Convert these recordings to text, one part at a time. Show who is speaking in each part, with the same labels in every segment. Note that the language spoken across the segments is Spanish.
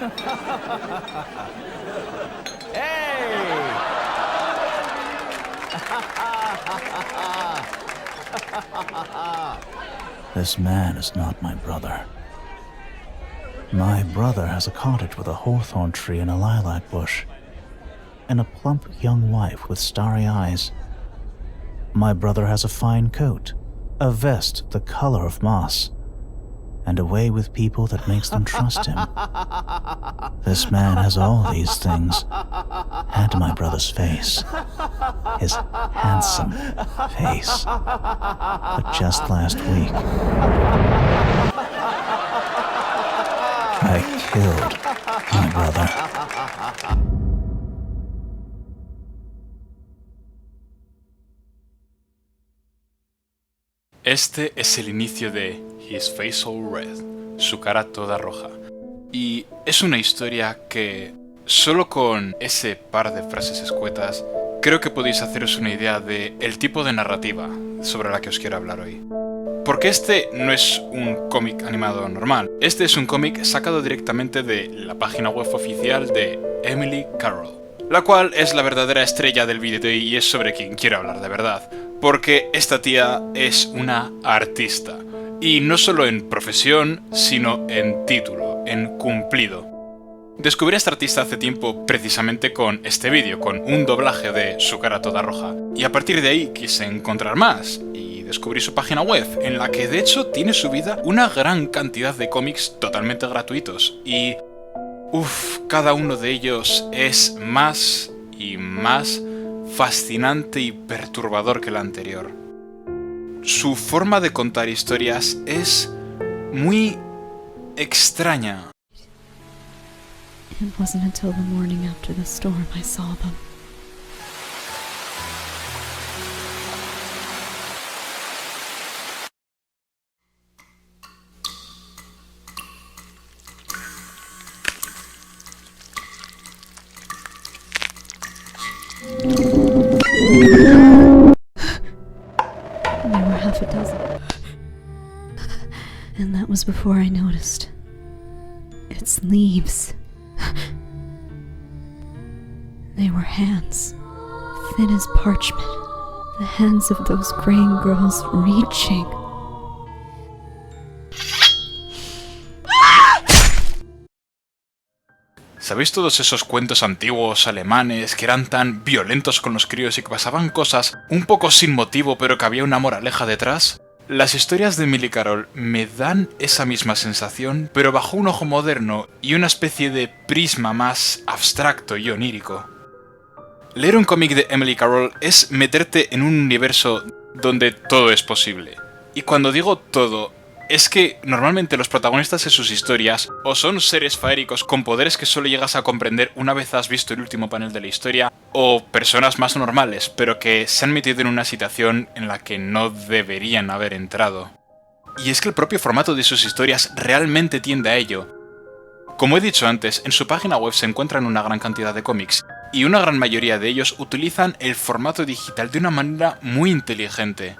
Speaker 1: Hey!
Speaker 2: This man is not my brother. My brother has a cottage with a hawthorn tree and a lilac bush, and a plump young wife with starry eyes. My brother has a fine coat, a vest the color of moss, and a way with people that makes them trust him. This man has all these things, and my brother's face, his handsome face. But just last week, I killed my brother.
Speaker 3: Este es el inicio de His Face All Red, su cara toda roja. Y es una historia que, solo con ese par de frases escuetas, creo que podéis haceros una idea de el tipo de narrativa sobre la que os quiero hablar hoy. Porque este no es un cómic animado normal, este es un cómic sacado directamente de la página web oficial de Emily Carroll, la cual es la verdadera estrella del vídeo y es sobre quien quiero hablar de verdad, porque esta tía es una artista, y no solo en profesión, sino en título, en cumplido. Descubrí a esta artista hace tiempo precisamente con este vídeo, con un doblaje de Su cara toda roja, y a partir de ahí quise encontrar más, y descubrí su página web, en la que de hecho tiene subida una gran cantidad de cómics totalmente gratuitos, y cada uno de ellos es más y más fascinante y perturbador que el anterior. Su forma de contar historias es muy extraña.
Speaker 4: It wasn't until the morning after the storm I saw them. There were half a dozen. And that was before I noticed. It's leaves. They were hands, thin as parchment. The hands of those graying girls reaching.
Speaker 3: ¿Sabéis todos esos cuentos antiguos alemanes que eran tan violentos con los críos y que pasaban cosas un poco sin motivo pero que había una moraleja detrás? Las historias de Emily Carroll me dan esa misma sensación, pero bajo un ojo moderno y una especie de prisma más abstracto y onírico. Leer un cómic de Emily Carroll es meterte en un universo donde todo es posible. Y cuando digo todo, es que normalmente los protagonistas de sus historias o son seres faéricos con poderes que solo llegas a comprender una vez has visto el último panel de la historia, o personas más normales, pero que se han metido en una situación en la que no deberían haber entrado. Y es que el propio formato de sus historias realmente tiende a ello. Como he dicho antes, en su página web se encuentran una gran cantidad de cómics, y una gran mayoría de ellos utilizan el formato digital de una manera muy inteligente.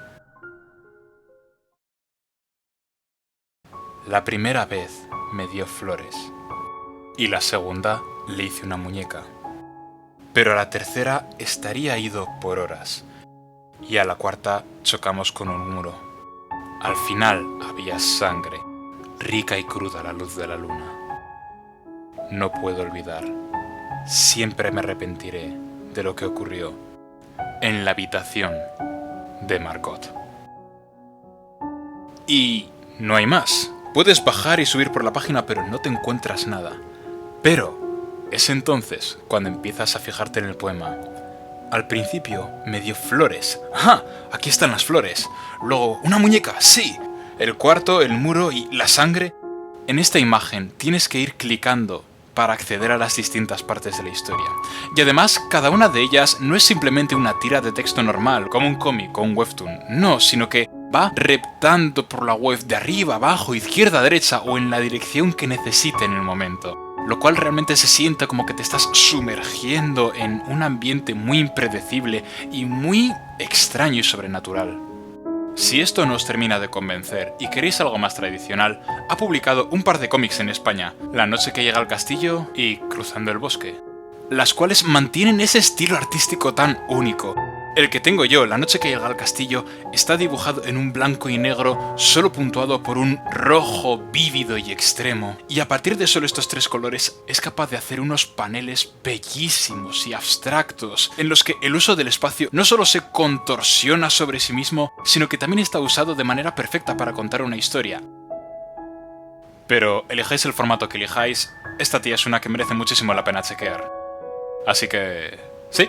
Speaker 3: La primera vez me dio flores, y la segunda le hice una muñeca. Pero a la tercera estaría ido por horas, y a la cuarta chocamos con un muro. Al final había sangre, rica y cruda a la luz de la luna. No puedo olvidar, siempre me arrepentiré de lo que ocurrió en la habitación de Margot. Y no hay más. Puedes bajar y subir por la página, pero no te encuentras nada. Pero es entonces cuando empiezas a fijarte en el poema. Al principio me dio flores. ¡Ajá! Aquí están las flores. Luego, una muñeca, sí. El cuarto, el muro y la sangre. En esta imagen tienes que ir clicando para acceder a las distintas partes de la historia. Y además, cada una de ellas no es simplemente una tira de texto normal, como un cómic o un webtoon. No, sino que va reptando por la web de arriba, abajo, izquierda, derecha o en la dirección que necesite en el momento. Lo cual realmente se siente como que te estás sumergiendo en un ambiente muy impredecible y muy extraño y sobrenatural. Si esto no os termina de convencer y queréis algo más tradicional, ha publicado un par de cómics en España, La noche que llega al castillo y Cruzando el bosque, las cuales mantienen ese estilo artístico tan único. El que tengo yo, La noche que llega al castillo, está dibujado en un blanco y negro solo puntuado por un rojo vívido y extremo, y a partir de solo estos tres colores es capaz de hacer unos paneles bellísimos y abstractos, en los que el uso del espacio no solo se contorsiona sobre sí mismo, sino que también está usado de manera perfecta para contar una historia. Pero elijáis el formato que elijáis, esta tía es una que merece muchísimo la pena chequear. Así que... sí,